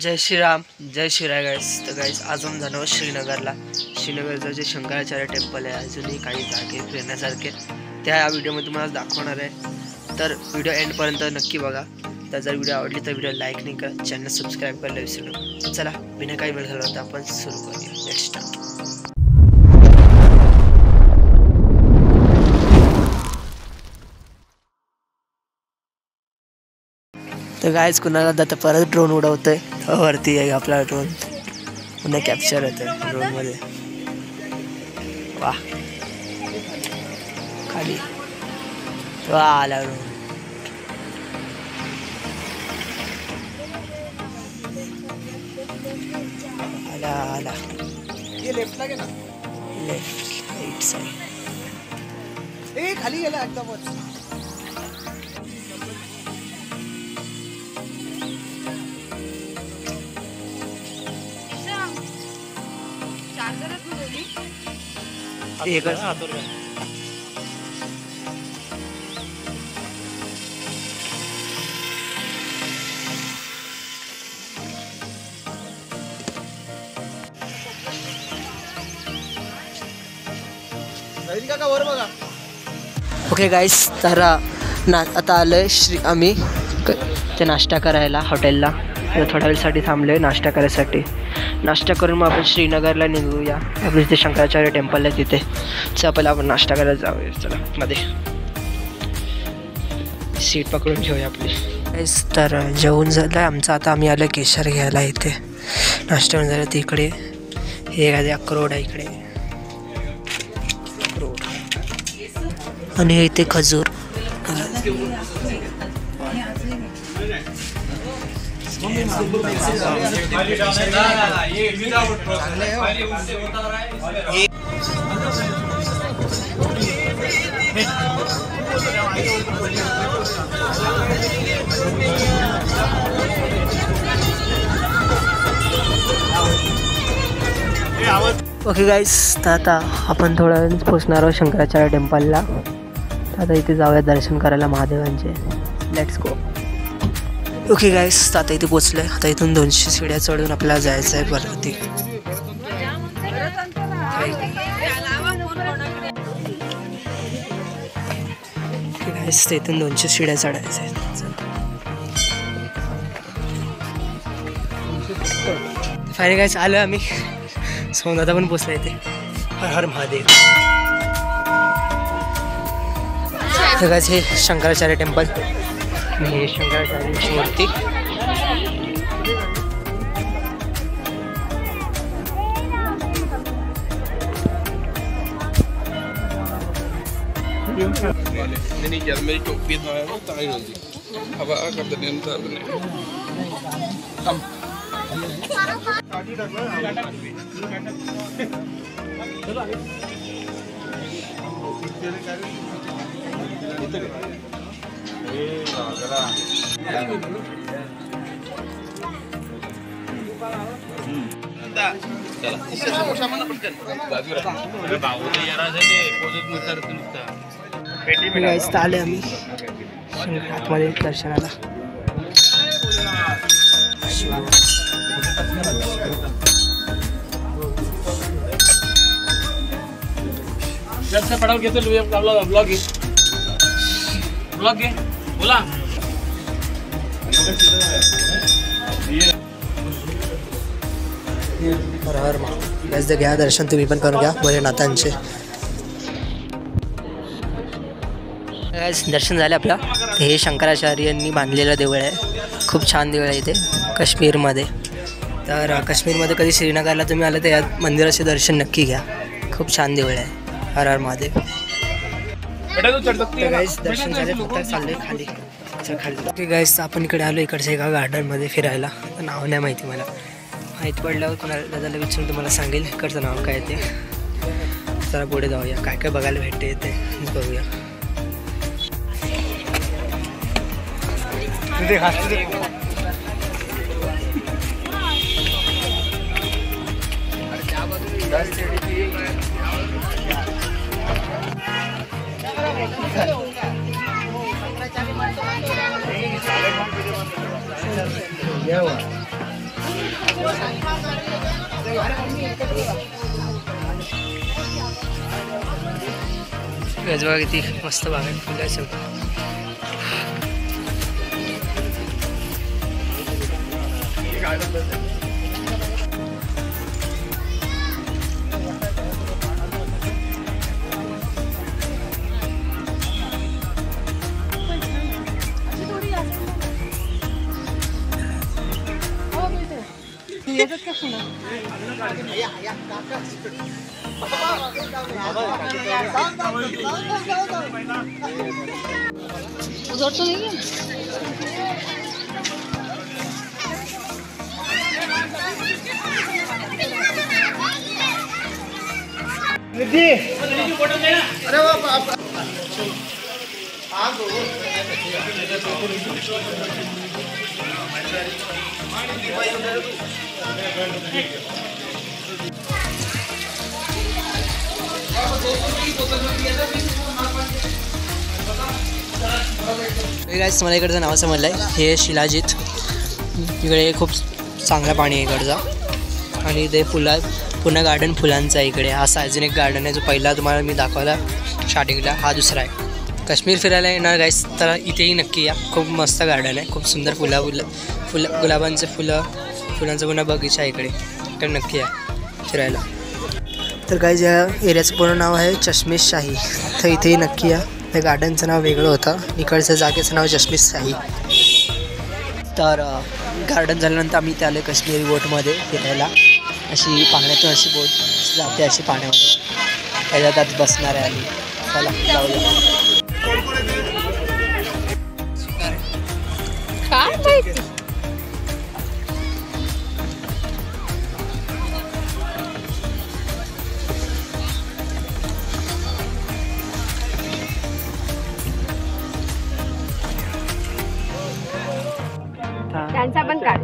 जय श्रीराम, जय शिवराय गाईस. तर गाईस आज हम जाणार श्रीनगरला. श्रीनगरचं जे शंकराचार्य टेम्पल आहे अजूनही काही जागे फिरण्यासारखे त्या या व्हिडिओमध्ये तुम्हाला दाखवणार आहे. तर व्हिडिओ एंडपर्यंत नक्की बघा. तर जर व्हिडिओ आवडली तर व्हिडिओ लाईक नाही करा, चॅनल सबस्क्राईब करायला विसरू नका. चला बिना काही वेळ घालवता आपण सुरू करूया. नेक्स्ट तर गायच कुणाला आता परत ड्रोन उडवतोय. वरती आहे आपला ड्रोन, पुन्हा कॅप्चर होतोय ड्रोनमध्ये. वा खाली वा आला ड्रोन. आला आला ये लेफ्टला गेला, लेफ्ट राईट साईड. ए खाली गेला एकदमच. एकच काका वर बघा. ओके गाईस, तर आता आलोय आम्ही ते नाश्ता करायला हॉटेलला. थोड्या वेळसाठी थांबलोय नाश्ता करायसाठी. नाश्ता करून मग आपण श्रीनगरला निघूया. आपलं तिथे शंकराचार्य टेम्पल आहे तिथे. चला पहिला आपण नाश्ता करायला जाऊया. चला मध्ये सीट पकडून घेऊया आपली. गाईस तर जेवण झालं आहे आमचं. आता आम्ही आलो केशर घ्यायला. इथे नाश्ता झाला तिकडे. हे काय अक्रोड आहे इकडे, अक्रोड. आणि इथे खजूर. ओके गाईस, तर आता आपण थोड्या वेळाने पोचणार आहोत शंकराचार्य टेम्पलला. आता इथे जाऊया दर्शन करायला महादेवांचे. Let's go. ओके गाईस, तर आता इथे पोचलो आहे. आता इथून 200 शिड्या चढून आपल्याला जायचं आहे वरती. ओके गाईस, तर इथून 200 शिड्या चढायचं आहे. फायनली गाईस आलो आम्ही. सोनादा पण पोचला इथे. हर हर महादेव. तर गाईस हे शंकराचार्य टेम्पल. हे शंकराचार्यांची मूर्ती. मेरी टोपी आले आम्ही आतमध्ये दर्शनाला. पडाव घेतो ब्लॉग घे, ब्लॉग घे, बोला. हर हर महादेव. घ्या दर्शन तुम्ही पण करून घ्या भोलेनाथांचे. दर्शन झाले आपलं. हे शंकराचार्यांनी बांधलेलं देऊळ आहे. खूप छान देऊळ आहे इथे काश्मीरमध्ये. तर काश्मीरमध्ये कधी श्रीनगरला तुम्ही आलं तर या मंदिराचे दर्शन नक्की घ्या. खूप छान देऊळ आहे. हर हर महादेव. गाईस दर्शन झाले, फक्त चालले खाली. ओके गाईस, आपण इकडे आलो इकडच्या एका गार्डनमध्ये फिरायला. नाव नाही माहिती मला. माहीत पडल्यावर कोणाला दादाला विचारून तुम्हाला सांगेल इकडचं नाव काय ते. जरा पुढे जाऊया, काय काय बघायला भेटते येते बघूया. गजबा किती मस्त बाग आहे फुलाचं. उधर तो नहीं है. अरे बाप गाईस मला इकडचं नाव समजलं आहे. हे शिलाजीत. इकडे खूप चांगलं पाणी आहे इकडचं. आणि इथे पुन्हा गार्डन फुलांचं आहे इकडे. हा अजून एक गार्डन आहे जो पहिला तुम्हाला मी दाखवला स्टार्टिंगला. हा दुसरा आहे. काश्मीर फिरायला येणार गाईस तर इथेही नक्की या. खूप मस्त गार्डन आहे. खूप सुंदर गुलाबांचे फुलांचा पुन्हा बगीचा आहे इकडे नक्की या फिरायला. तर गाईस या एरियाचं पूर्ण नाव आहे चष्मेश शाही. तर इथेही नक्की या. त्या गार्डनचं नाव वेगळं होतं. इकडचं जागेचं नाव चष्मेश शाही. तर गार्डन झाल्यानंतर आम्ही इथे आलो काश्मीरी बोटमध्ये फिरायला. अशी पाण्यातून अशी बोट जाते अशी पाण्यामध्ये. त्याच्यात आत बसणार आहे आम्ही. चला जाऊया. काय माहिती. त्यांचा पण काढ.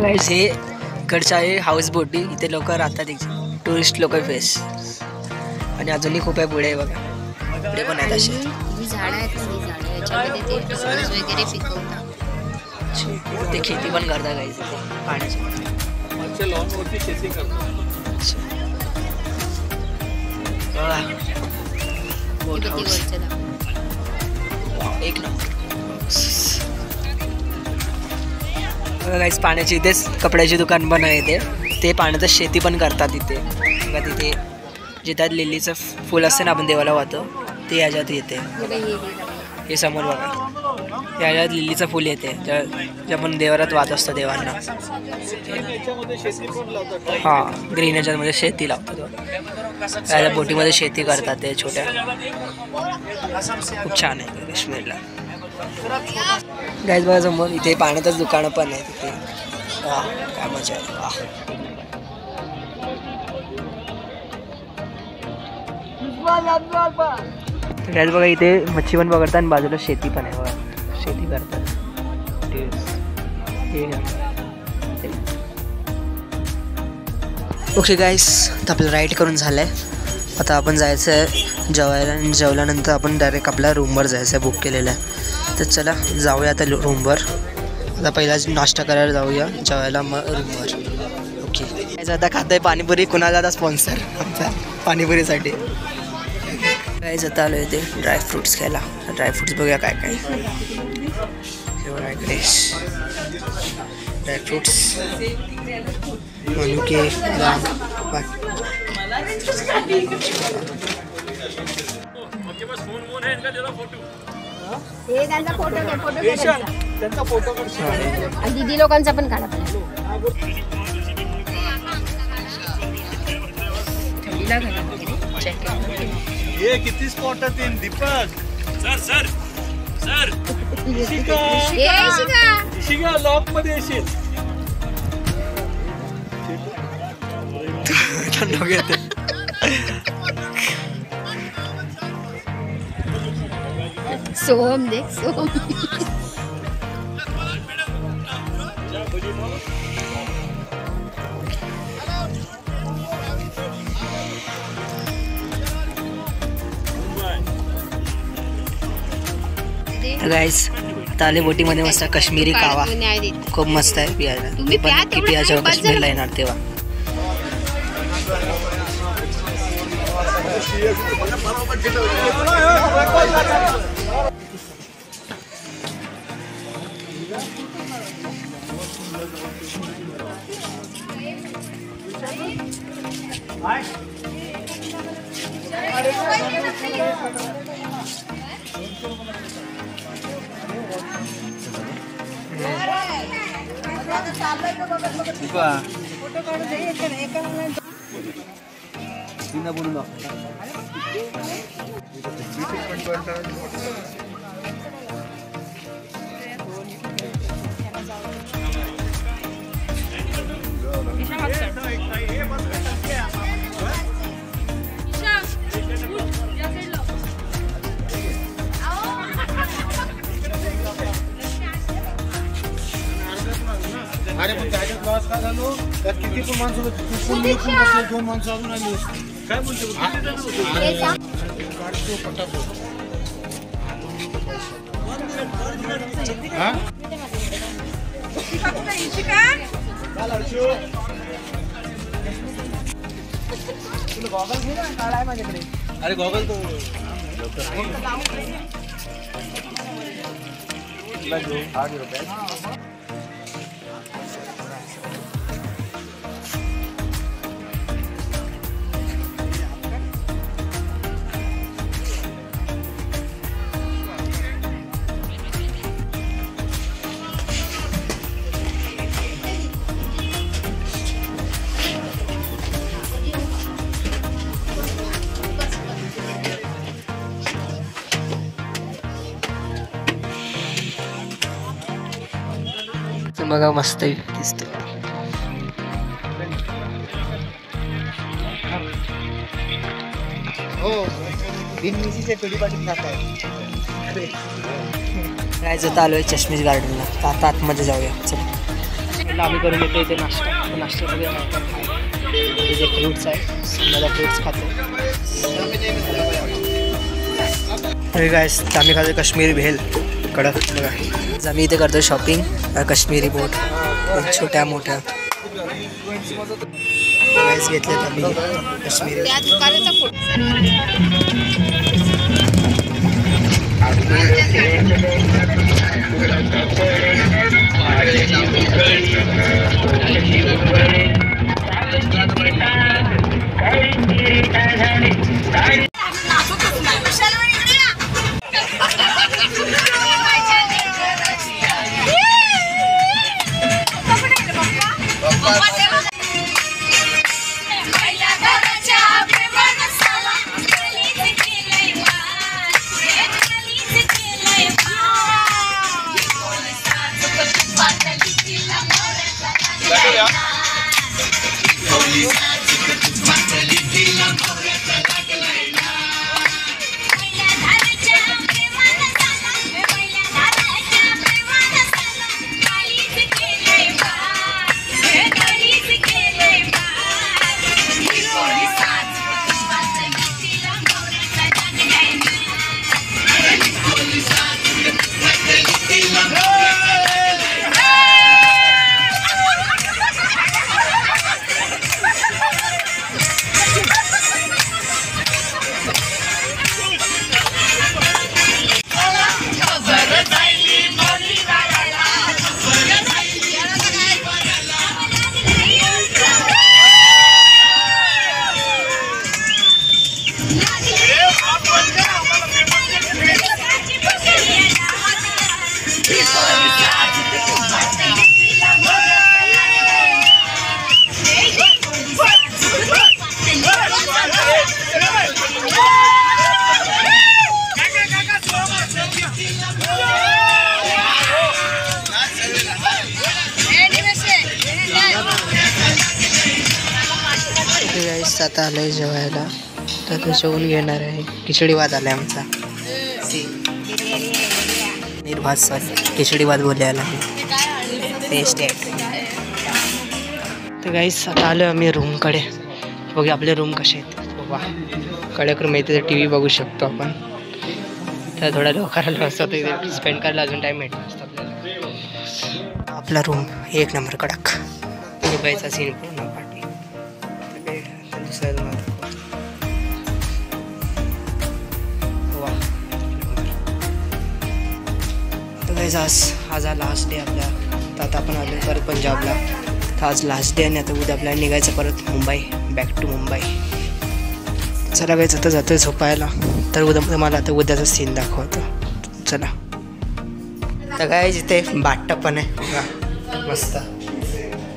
गाईस हे इकडच्या आहे हाऊस बोटी. इथे लोक राहतात. टुरिस्ट लोक फेस. आणि अजूनही खूप आहे पुढे बघा. पुढे पण आहेत असे. ही झाडं आहेत ना, ही झाडं याच्यामध्ये ते फळं वगैरे पिकवतात. ते खेती पण करतात गाईस इथे पाण्याची. शेती करतात. बोट हाऊस एक नंबर. गाईस पाण्याची इथेच कपड्याची दुकान पण आहे. ते पाण्याचं शेती पण करतात इथे. बघा तिथे जिथं लिलीचं फूल असते ना आपण देवाला वाहतो ते याच्यात येते. हे समोर बघा याच्यात लिलीचं फूल येते जे आपण देवारात वाहत असतो देवांना. हां ग्रीन याच्यामध्ये शेती लावतात. त्याच्या बोटीमध्ये शेती करतात ते छोट्या. खूप छान आहे काश्मीरला. गाईस बघा समोर इथे पाण्यातच दुकानं पण आहे तिथे. काय मजा आहे. गाईस बघा इथे मच्छी पण पकडतात आणि बाजूला शेती पण आहे. बघा शेती करतात. ओके गाईस तर आपलं राईड करून झालं आहे. आता आपण जायचं आहे जेवायला. आणि जेवल्यानंतर आपण डायरेक्ट आपल्या रूमवर जायचं आहे. बुक केलेलं आहे. तर चला जाऊया आता रूमवर. आता पहिला नाश्ता करायला जाऊया जेवायला मग रूमवर. ओके आता खात आहे पाणीपुरी. कुणाला आता स्पॉन्सर आमचा पाणीपुरीसाठी. काय आता आलो इथे ड्रायफ्रूट्स घ्यायला. ड्रायफ्रूट्स बघूया काय काय. ड्रायफ्रूट्स मनुके दीदी लोकांचा पण काढा. ये किती स्पॉट आहेत दीपक. सर शिका लॉक मध्ये येशील. सोहम देख सोहम. गाइस आता आले बोटीमध्ये मस्त काश्मीरी कावा खूप मस्त आहे पियायला. तुम्ही पण नक्की पिया जेव्हा काश्मीरला येणार तेव्हा. अरे पण त्याच्यात प्रवास का झालो त्यात किती पण माणसं दोन माणसं अजून आली काय बोलतो अरे गॉगल तो ₹8 बघा मस्त दिसतो. हो बिनमिशीचे पिढी पाटील खात आहे. जायचं आलोय चष्मीश गार्डनला. आता आतमध्ये जाऊया. चला आम्ही करून येतो इथे नाश्ता. नाश्ता वगैरे इथे फ्रूट्स आहे. मला फ्रूट्स खातो. अरे गाइस आम्ही खातो काश्मीरी भेल कडक. बघा आम्ही इथे करतो शॉपिंग. काश्मीरी बोट छोट्या मोठ्या गाइस घेतलेत आम्ही काश्मीरी. आता आलोय जेवायला. तर जेवून घेणार आहे. खिचडी भात आलाय आमचा. निर्भात सॉरी खिचडी भात बोलायला टेस्ट आहे. तर गाईस आता आलो आम्ही रूमकडे. बघूया आपले रूम कसे आहेत. बाबा कडक रूम आहे. तिथे टी व्ही बघू शकतो आपण. तर थोडा लवकर आलो असतं तर स्पेंड करायला अजून टाईम भेटला असता आपल्याला. आपला रूम एक नंबर कडक. दुबईचा सीन पूर्ण पार्टी. आज लास्ट डे आपला. तर आता आपण आलो परत पंजाबला. तर आज लास्ट डे आणि आता उद्या आपल्याला निघायचं परत मुंबई. Back to Mumbai. चला गाईज आता जातो झोपायला. तर उद्या मला आता उद्याचा सीन दाखवतो. चला. तर गाईज इथे बाटटप पण आहे मस्त.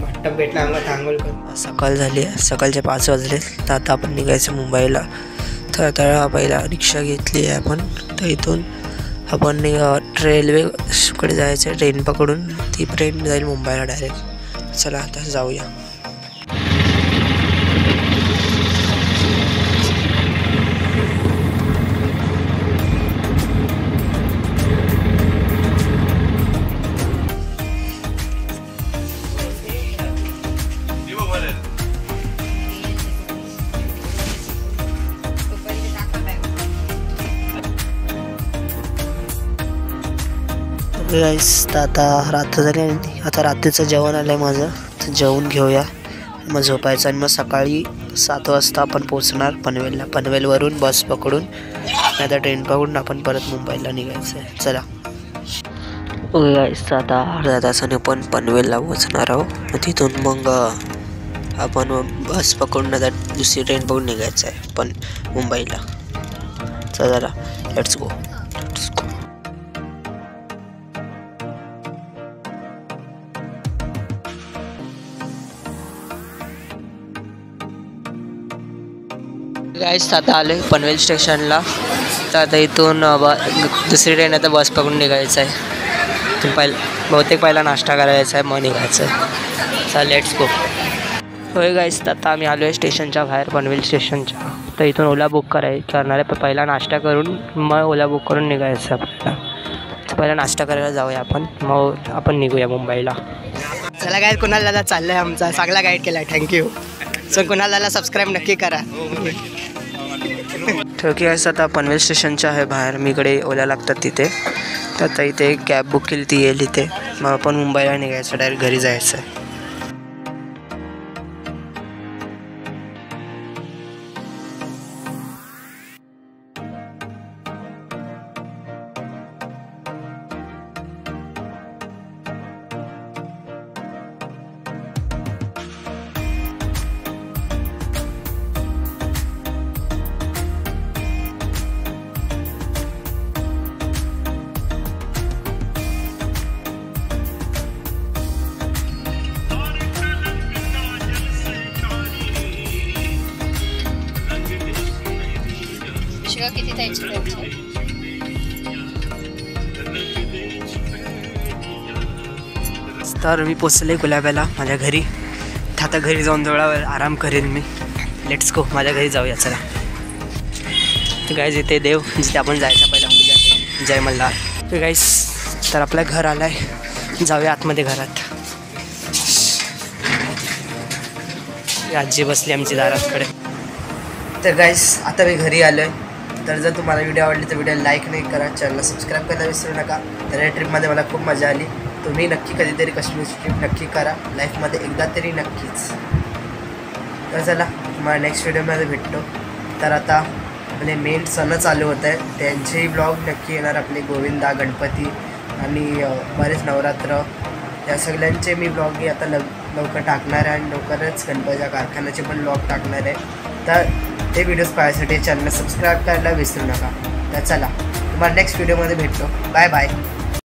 बाटटप भेटला आम्हाला आंघोळ कर. सकाळ झाली आहे. सकाळचे 5 वाजले. तर आता आपण निघायचं मुंबईला. तर आता पहिला रिक्षा घेतली आहे आपण. तर इथून आपण रेल्वेकडे जायचं आहे. ट्रेन पकडून ती ट्रेन जाईल मुंबईला डायरेक्ट. चला आता जाऊया. गाईस आता रात्र झाली आणि आता रात्रीचं जेवण आलं आहे माझं. तर जेवून घेऊया मग झोपायचं आणि मग सकाळी 7 वाजता आपण पोचणार पनवेलला. पनवेलवरून बस पकडून आता ट्रेन पकडून आपण परत मुंबईला निघायचं आहे. चला. ओके गाईस आता अर्ध्या तासाने पण पनवेलला पोचणार आहोत. मग तिथून मग आपण बस पकडून आता दुसरी ट्रेन पकडून निघायचं आहे पण मुंबईला. चला लेट्स गो. गाईस आता आले पनवेल स्टेशनला. तर आता इथून दुसरी ट्रेन आता बस पकडून निघायचं आहे. बहुतेक पहिला नाश्ता करायचा आहे मग निघायचं आहे. चला लेट्स गो. होय गाईस आता आम्ही आलो आहे स्टेशनच्या बाहेर पनवेल स्टेशनच्या. तर इथून ओला बुक करणार आहे. पण पहिला नाश्ता करून मग ओला बुक करून निघायचं आपल्याला. तर पहिला नाश्ता करायला जाऊया आपण मग आपण निघूया मुंबईला. चला गाईड कुणाल दादा चाललं आहे आमचा चांगला गाईड केला आहे. थँक्यू. सो कुणाल दादा सबस्क्राईब नक्की करा. ठोकी आहे आता पनवेल स्टेशनच्या आहे बाहेर. मी इकडे ओला लागतात तिथे. तर आता इथे कॅब बुक केली ती येईल इथे. मग आपण मुंबईला निघायचं डायरेक्ट घरी जायचं आहे. किती द्यायची तर मी पोचले गुलाब्याला माझ्या घरी. आता घरी जाऊन थोडा वेळ आराम करेन मी. Let's go. माझ्या घरी जाऊया चला. तर गाईज इथे देव जिथे आपण जायचं पहिला पूजा. जय मल्हार. तर गाईज तर आपलं घर आलं आहे. जाऊया आतमध्ये घरात. आजी बसली आमची दाराकडे. तर गाईज आता मी घरी आलो आहे. तर जर तुम्हाला व्हिडिओ आवडली तर व्हिडिओ लाईक नाही करा. चॅनलला सबस्क्राईब करायला विसरू नका. तर या ट्रिपमध्ये मला खूप मजा आली. तुम्ही नक्की कधीतरी काश्मीरची ट्रिप नक्की करा. लाईफमध्ये एकदा तरी नक्कीच. तर चला तुम्हाला नेक्स्ट व्हिडिओमध्ये भेटतो. तर आता आपले मेन सण चालू होत आहे त्यांचेही ब्लॉग नक्की येणार. आपले गोविंदा गणपती आणि बरेच नवरात्र या सगळ्यांचे मी ब्लॉग आता लवकर टाकणार आहे. आणि लवकरच गणपतीच्या कारखान्याचे पण ब्लॉग टाकणार आहे. तर ते व्हिडिओज पाहण्यासाठी चॅनलला सबस्क्राईब करायला विसरू नका. तर चला तुम्हाला नेक्स्ट व्हिडिओमध्ये भेटतो. Bye bye.